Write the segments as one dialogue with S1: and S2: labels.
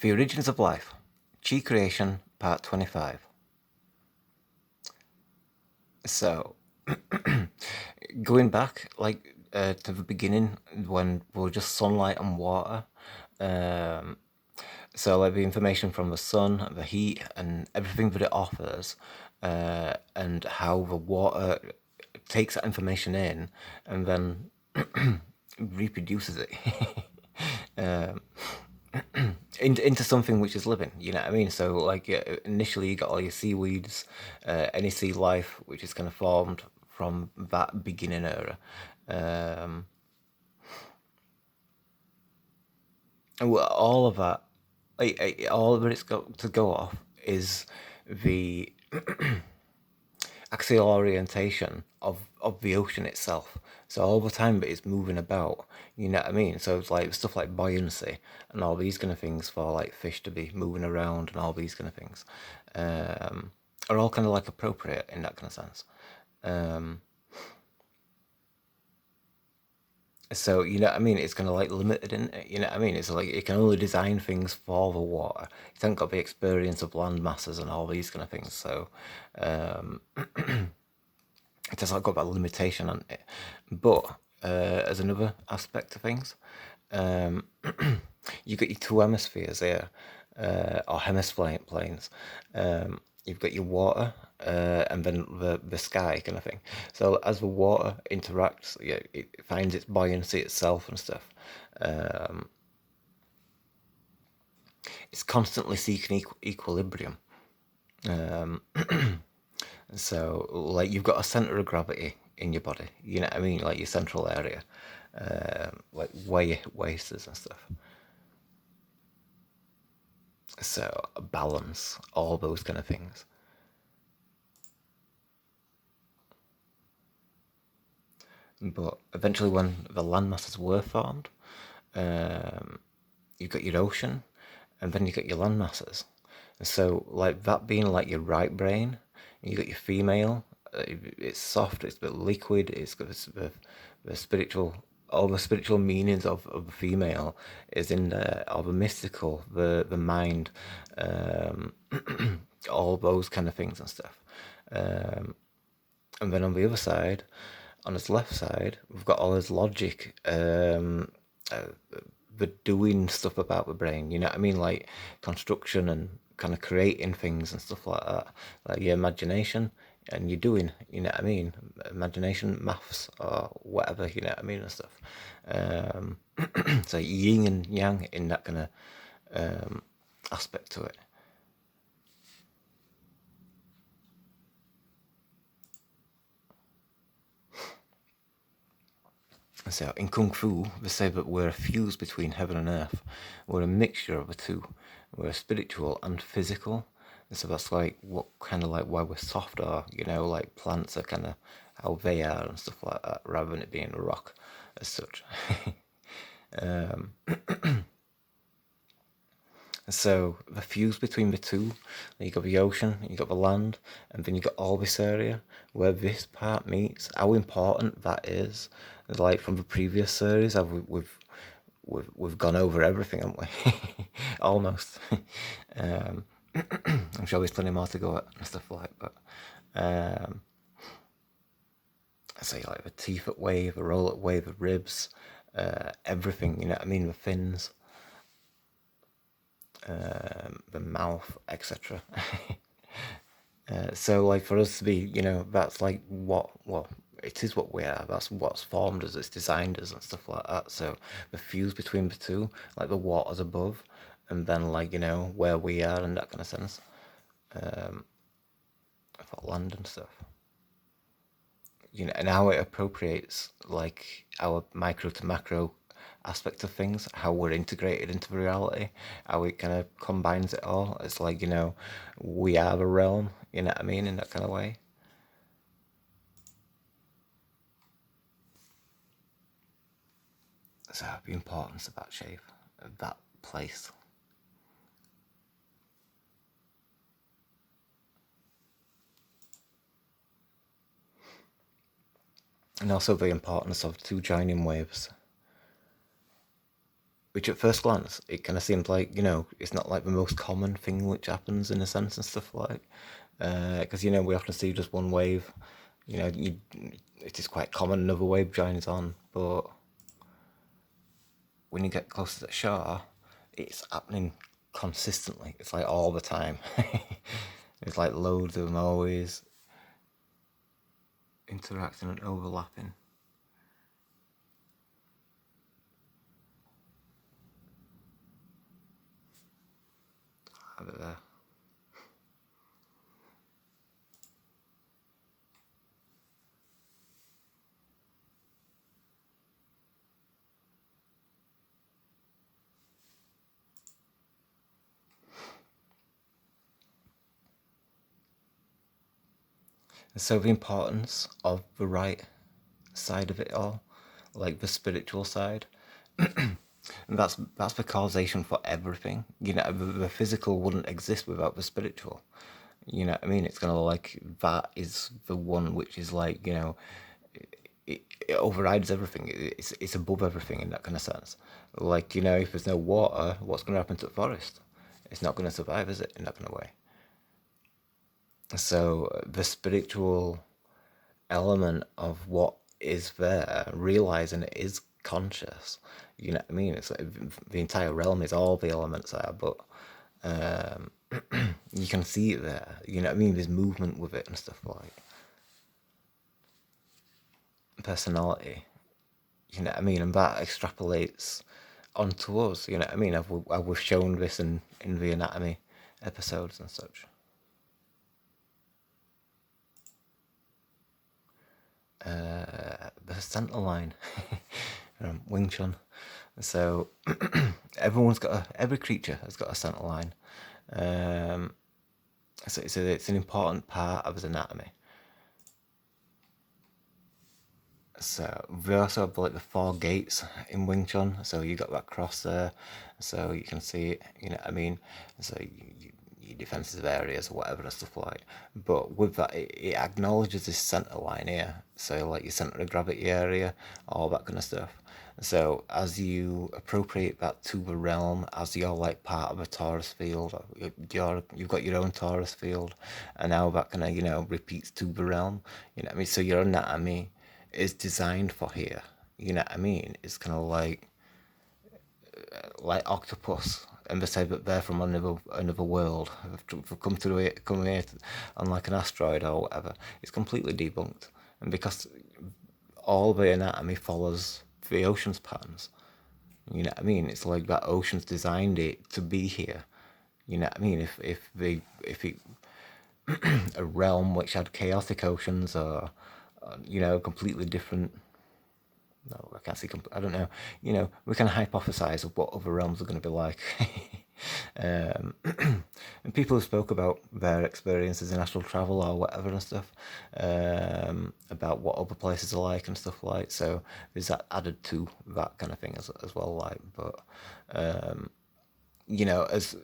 S1: The Origins of Life, Chi Creation, Part 25. So, going back, to the beginning, when we were just sunlight and water, um, so like the information from the sun, the heat, and everything that it offers, and how the water takes that information in and then reproduces it. um, into something which is living. You know what I mean? So like initially you got all your seaweeds, any sea life which is kind of formed from that beginning era. Um, and all of that, all of it's got to go off is the axial orientation of the ocean itself. So all the time it's moving about, you know what I mean? So it's like stuff like buoyancy and all these kind of things for like fish to be moving around and all these kind of things are all kind of like appropriate in that kind of sense. Um, so you know what I mean? It's kind of like limited in it. You know what I mean? It's like it can only design things for the water. It hasn't got the experience of land masses and all these kind of things. So um, it has not got that limitation on it. But as another aspect of things, um, you've got your two hemispheres here, or hemisphere planes. You've got your water and then the sky kind of thing. So as the water interacts, yeah, it finds its buoyancy itself and stuff. Um, it's constantly seeking equilibrium. Um, So, like, you've got a center of gravity in your body, you know what I mean? Like your central area, like where your waist is and stuff. So, balance, all those kind of things. But eventually, when the land masses were formed, um, you've got your ocean, and then you got your land masses. And so, like that being like your right brain, you got your female. It's soft. It's a bit liquid. It's got the spiritual. All the spiritual meanings of the female is in there. All the mystical, the mind, um, all those kind of things and stuff. Um, and then on the other side, on his left side, we've got all his logic, uh, the doing stuff about the brain. You know what I mean? Like construction and kind of creating things and stuff like that. Like your imagination and you're doing. You know what I mean? Imagination, maths, or whatever. You know what I mean and stuff. Um, so yin and yang in that kind of aspect to it. So in Kung Fu, they say that we're a fuse between heaven and earth. We're a mixture of the two. We're spiritual and physical. And so that's like what kind of like why we're soft are, you know, like plants are kind of how they are and stuff like that, rather than it being a rock as such. um, so the fuse between the two, you got the ocean, you got the land, and then you got all this area where this part meets. How important that is, like from the previous series, we've gone over everything, haven't we? Almost. um, I'm sure there's plenty more to go at and stuff like, but um, I say like the teeth at wave, the roll at wave, the ribs, everything. You know what I mean? The fins, the mouth, etc. So like for us to be, you know, that's like what well it is what we are. That's what's formed us. It's designed us and stuff like that. So the fuse between the two, like the waters above, and then like you know where we are in that kind of sense, for land and stuff. You know, and how it appropriates like our micro to macro aspect of things, how we're integrated into the reality, how it kind of combines it all. It's like, you know, we are the realm, you know what I mean, in that kind of way. So the importance of that shape, of that place. And also the importance of two joining waves. which at first glance it kind of seems like, it's not like the most common thing which happens in a sense and stuff like, because we often see just one wave, it is quite common another wave joins on, but when you get closer to the shore, it's happening consistently. It's like all the time. It's like loads of them always interacting and overlapping. Have it there. And so the importance of the right side of it all, like the spiritual side, and that's the causation for everything. The physical wouldn't exist without the spiritual. You know what I mean? It's kind of like that is the one which is like, it overrides everything. It's above everything in that kind of sense. Like, if there's no water, what's going to happen to the forest? It's not going to survive, is it? In that kind of way. So the spiritual element of what is there, realizing it is conscious. You know what I mean? It's like the entire realm is all the elements there, but um, you can see it there. You know what I mean? There's movement with it and stuff like personality. You know what I mean? And that extrapolates onto us. You know what I mean? We've shown this in the anatomy episodes and such. The center line, Wing Chun. So every creature has got a center line. Um, so it's an important part of his anatomy. So we also have like the four gates in Wing Chun. So you got that cross there, so you can see it. You know what I mean? So your defensive areas or whatever and stuff like. But with that, it acknowledges this center line here. So like your center of gravity area, all that kind of stuff. So as you appropriate that to the realm, as you're like part of a torus field, you've got your own torus field, and now that kind of repeats to the realm. You know what I mean? So your anatomy is designed for here. You know what I mean? It's kind of like octopus, and they say that they're from another world. They've come here on like an asteroid or whatever. It's completely debunked, and because all the anatomy follows the ocean's patterns. You know what I mean? It's like that ocean's designed it to be here. You know what I mean? If it a realm which had chaotic oceans or completely different. No, I can't see. I don't know. We can hypothesize of what other realms are going to be like. And people who spoke about their experiences in astral travel or whatever and stuff, about what other places are like and stuff like. So there's that added to that kind of thing as well. Like, but as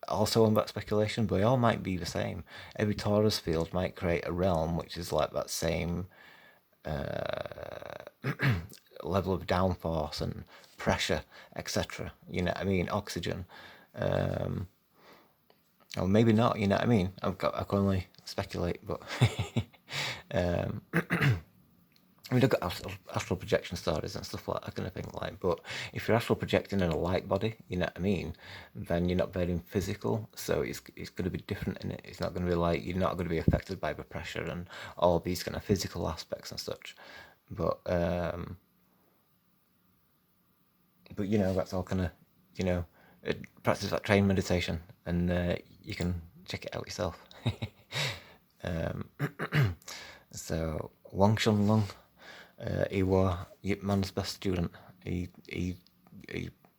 S1: also on that speculation, but they all might be the same. Every torus field might create a realm which is like that same level of downforce and pressure, etc. You know what I mean? Oxygen. Or maybe not, you know what I mean? I can only speculate, but I mean, I've got astral projection stories and stuff like that kind of thing. Like, but if you're astral projecting in a light body, you know what I mean, then you're not very physical. So it's going to be different in it. It's not going to be like you're not going to be affected by the pressure and all these kind of physical aspects and such. But that's all kind of practice that train meditation, and you can check it out yourself. So Wang Shunlong, he was Yip Man's best student. He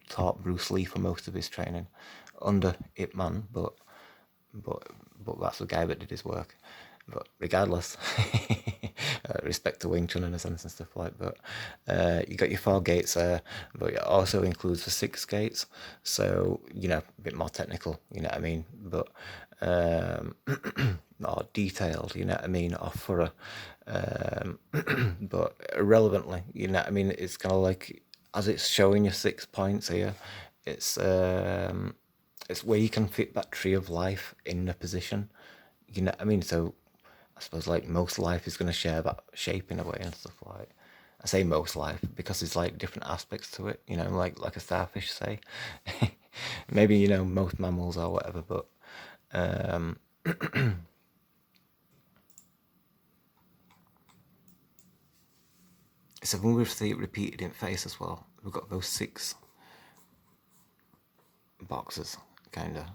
S1: taught Bruce Lee for most of his training under Ip Man, but that's the guy that did his work. But regardless, respect to Wing Chun in a sense and stuff like that. You got your four gates there, but it also includes the six gates. So, a bit more technical, you know what I mean? But more detailed, you know what I mean? Or thorough. But irrelevantly, you know what I mean? It's kind of like as it's showing you 6 points here, it's it's where you can fit that tree of life in a position. You know what I mean? So I suppose like most life is going to share that shape in a way and stuff like. I say most life because there's like different aspects to it. You know, like a starfish say. Maybe most mammals or whatever, but um, so when we see it repeated in face as well, we've got those 6 boxes, kind of.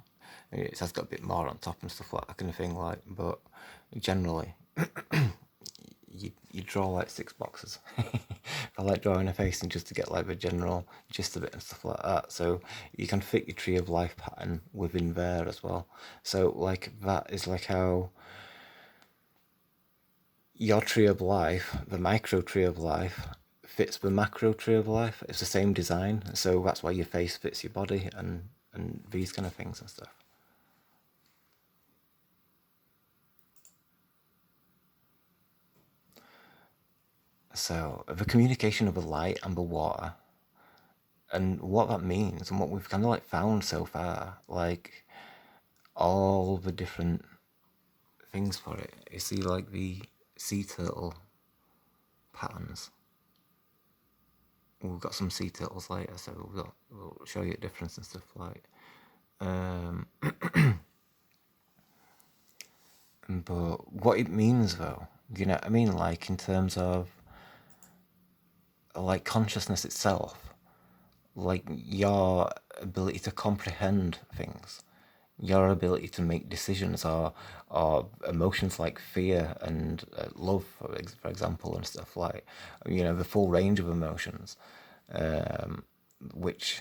S1: It has got a bit more on top and stuff like that kind of thing, like. But generally, you draw like 6 boxes. I like drawing a face and just to get like the general gist of it and stuff like that. So you can fit your tree of life pattern within there as well. So like that is like how your tree of life, the micro tree of life, fits the macro tree of life. It's the same design, so that's why your face fits your body and these kind of things and stuff. So the communication of the light and the water, and what that means, and what we've kind of like found so far, like all the different things for it. You see, like the sea turtle patterns. We've got some sea turtles later, so we'll show you a difference and stuff like. Um, but what it means, though, you know what I mean? Like in terms of like consciousness itself, like your ability to comprehend things, your ability to make decisions, or emotions like fear and love, for example, and stuff like, the full range of emotions, which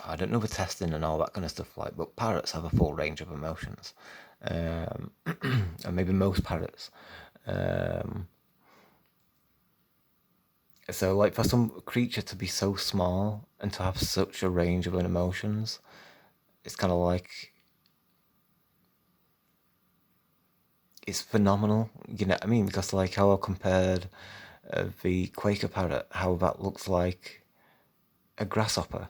S1: I don't know the testing and all that kind of stuff like, but parrots have a full range of emotions, and maybe most parrots. Um, so, like, for some creature to be so small and to have such a range of emotions, it's kind of like it's phenomenal. You know what I mean? Because like how I compared the Quaker parrot, how that looks like a grasshopper.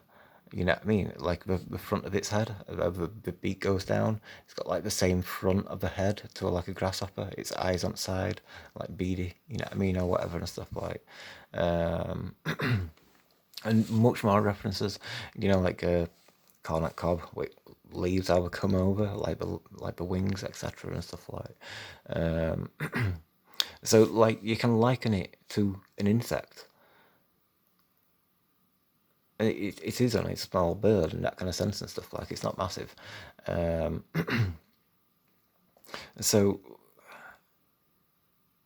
S1: You know what I mean? Like the front of its head, the beak goes down. It's got like the same front of the head to like a grasshopper. Its eyes on the side, like beady. You know what I mean, or whatever and stuff like. Um, and much more references. Like cornet cob, leaves how they come over, like the wings, etc. and stuff like. Um, so like you can liken it to an insect. It is only a small bird in that kind of sense and stuff like. It's not massive. Um, so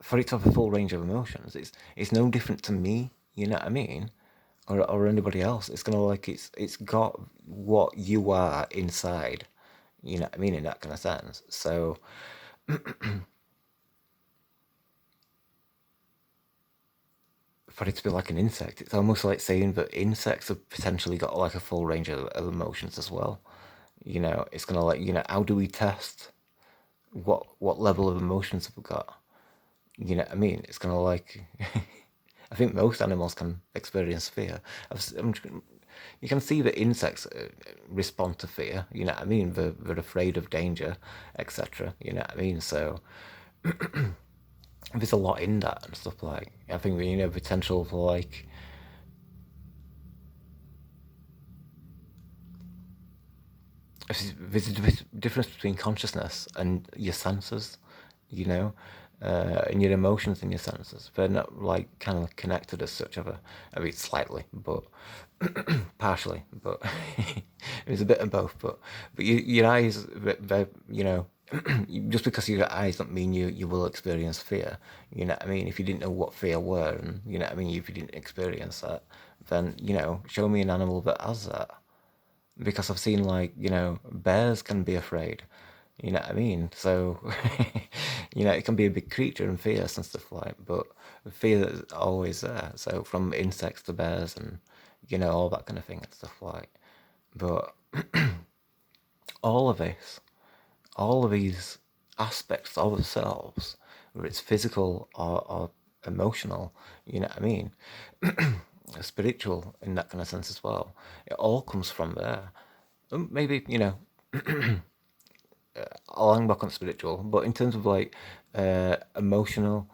S1: for it to have a full range of emotions, it's no different to me. You know what I mean? Or anybody else. It's gonna like it's got what you are inside. You know what I mean, in that kind of sense. So for it to be like an insect, it's almost like saying that insects have potentially got like a full range of emotions as well. It's gonna like how do we test what level of emotions have we got? You know what I mean? It's gonna like I think most animals can experience fear. You can see that insects respond to fear. You know what I mean? They're afraid of danger, etc. You know what I mean? So there's a lot in that and stuff like. I think potential for like there's a difference between consciousness and your senses, you know, and your emotions and your senses. They're not like kind of connected as such. I mean, slightly, but partially, but it's a bit of both. But your eyes, just because you got eyes don't mean you will experience fear. You know what I mean? If you didn't know what fear were, and you know what I mean, if you didn't experience that, then show me an animal that has that, because I've seen like bears can be afraid. You know what I mean? So it can be a big creature and fierce and stuff like. But fear is always there. So from insects to bears and all that kind of thing and stuff like. But all of this, all of these aspects of ourselves, whether it's physical or emotional, you know what I mean? Spiritual in that kind of sense as well. It all comes from there. Maybe, I'll hang back on spiritual, but in terms of like emotional,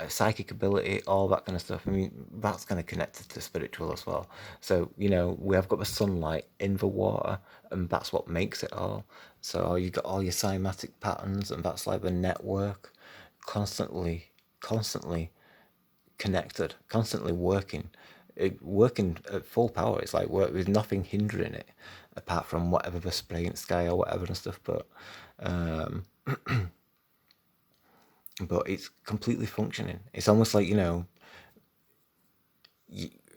S1: psychic ability, all that kind of stuff, I mean, that's kind of connected to spiritual as well. So, we have got the sunlight in the water, and that's what makes it all. So, you got all your cymatic patterns, and that's like the network constantly connected, constantly working at full power. It's like work with nothing hindering it, apart from whatever the spray in the sky or whatever and stuff. But it's completely functioning. It's almost like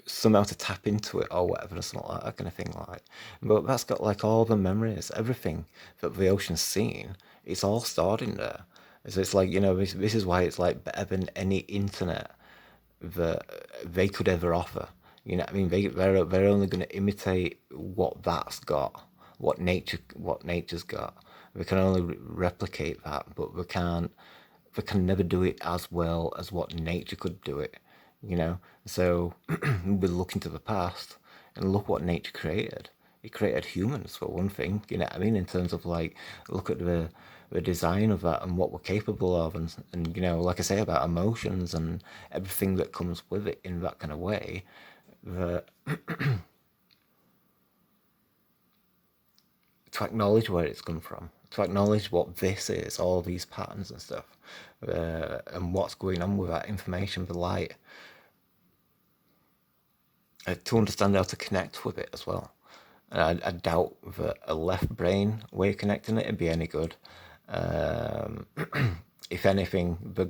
S1: somehow to tap into it or whatever, or something like that kind of thing. Like, but that's got like all the memories, everything that the ocean's seen. It's all stored in there. So it's like this is why it's like better than any internet that they could ever offer. You know what I mean? They're only going to imitate what that's got, what nature's got. They can only replicate that, but they can never do it as well as what nature could do it. So we look into the past and look what nature created. It created humans for one thing. You know what I mean? In terms of like, look at the design of that and what we're capable of, and like I say about emotions and everything that comes with it in that kind of way. That to acknowledge where it's come from, to acknowledge what this is, all these patterns and stuff, and what's going on with that information, the light, to understand how to connect with it as well. And I doubt that a left brain way of connecting it would be any good. Um, if anything, the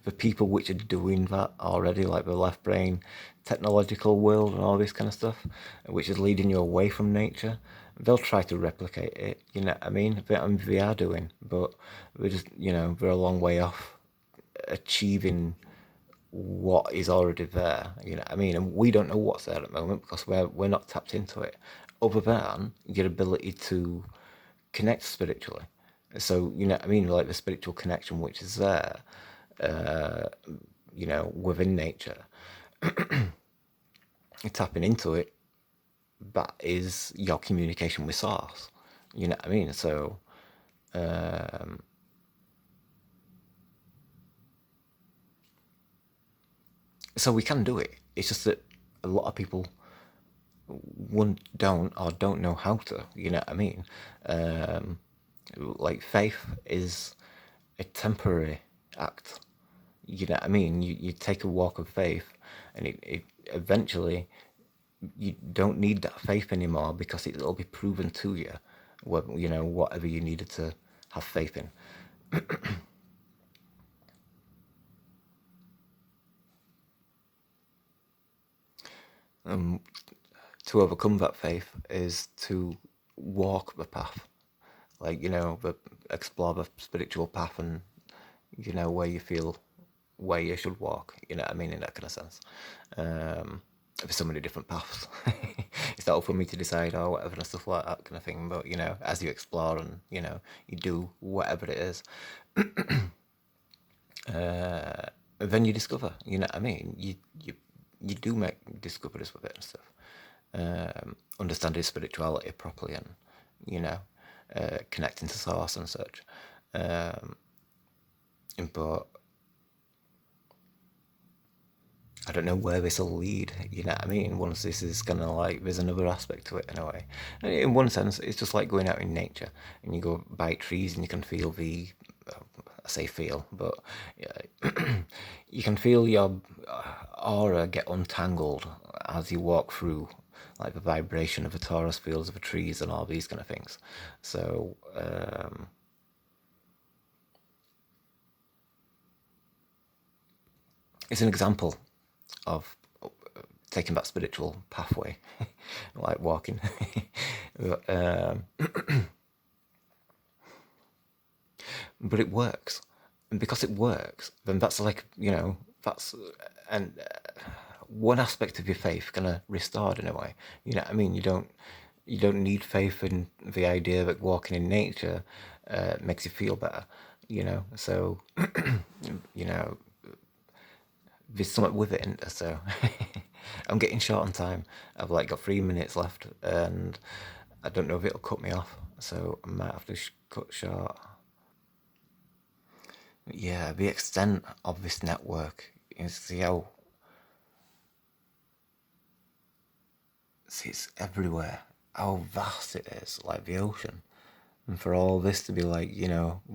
S1: the people which are doing that already, like the left brain technological world and all this kind of stuff, which is leading you away from nature, they'll try to replicate it. You know what I mean? They are doing, but we're just they're a long way off achieving what is already there. You know what I mean? And we don't know what's there at the moment because we're not tapped into it, other than your ability to connect spiritually. So you know what I mean, like the spiritual connection which is there, within nature. You're tapping into it. That is your communication with source. You know what I mean? So we can do it. It's just that a lot of people one don't know how to. You know what I mean? Like faith is a temporary act. You know what I mean? You take a walk of faith, and it eventually you don't need that faith anymore because it'll be proven to you, whatever you needed to have faith in. To overcome that faith is to walk the path, like explore the spiritual path, and where you feel where you should walk. You know what I mean, in that kind of sense. There's so many different paths. It's not up for me to decide or whatever and stuff like that kind of thing. But as you explore and you do whatever it is, then you discover. You know what I mean. You do make discoveries with it and stuff. Understanding spirituality properly, and you know, connecting to source and such. But I don't know where this will lead. You know what I mean? Once this is gonna like, there's another aspect to it in a way. And in one sense, it's just like going out in nature, and you go by trees, and you can feel the. I say feel, but yeah, you can feel your aura get untangled as you walk through, like the vibration of the torus fields of the trees and all these kind of things. So it's an example of taking that spiritual pathway, like walking. But it works, and because it works, then that's like that's and one aspect of your faith kind of restored in a way. You know what I mean? You don't need faith in the idea that walking in nature makes you feel better. So, you know, there's something with it, isn't there? So, I'm getting short on time. I've like got 3 minutes left, and I don't know if it'll cut me off, so I might have to cut short. Yeah, the extent of this network is see how it's everywhere. How vast it is, like the ocean. And for all this to be like,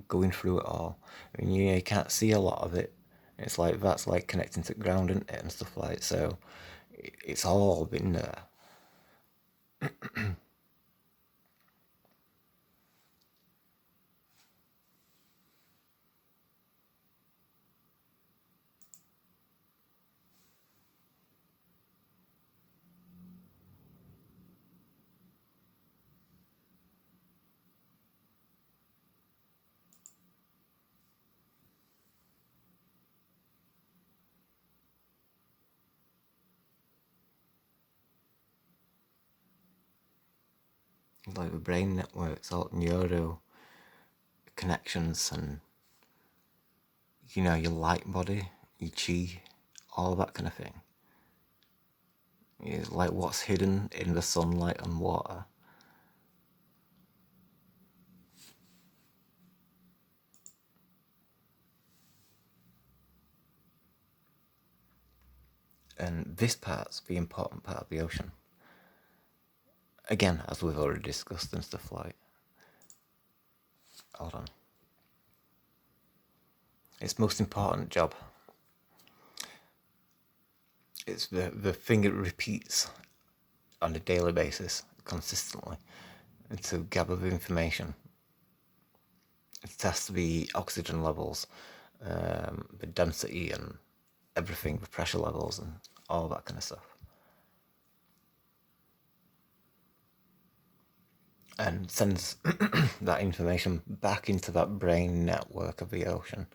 S1: going through it all. I mean, you can't see a lot of it. It's like that's like connecting to the ground, isn't it, and stuff like so. It's all been there. Like the brain networks, all neuro connections, and your light body, your chi, all that kind of thing. It's like what's hidden in the sunlight and water. And this part's the important part of the ocean. Again, as we've already discussed and stuff like. Hold on. Its most important job. It's the thing it repeats on a daily basis, consistently, to gather the information. It tests the oxygen levels, the density and everything, the pressure levels and all that kind of stuff. And sends that information back into that brain network of the ocean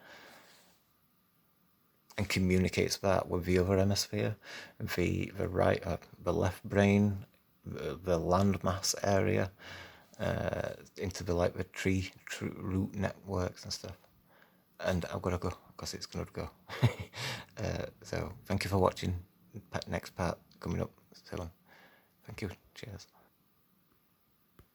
S1: and communicates that with the other hemisphere, the right, the left brain, the landmass area, into the tree root networks and stuff. And I've got to go because it's going to go. So thank you for watching. Next part coming up soon. Thank you. Cheers.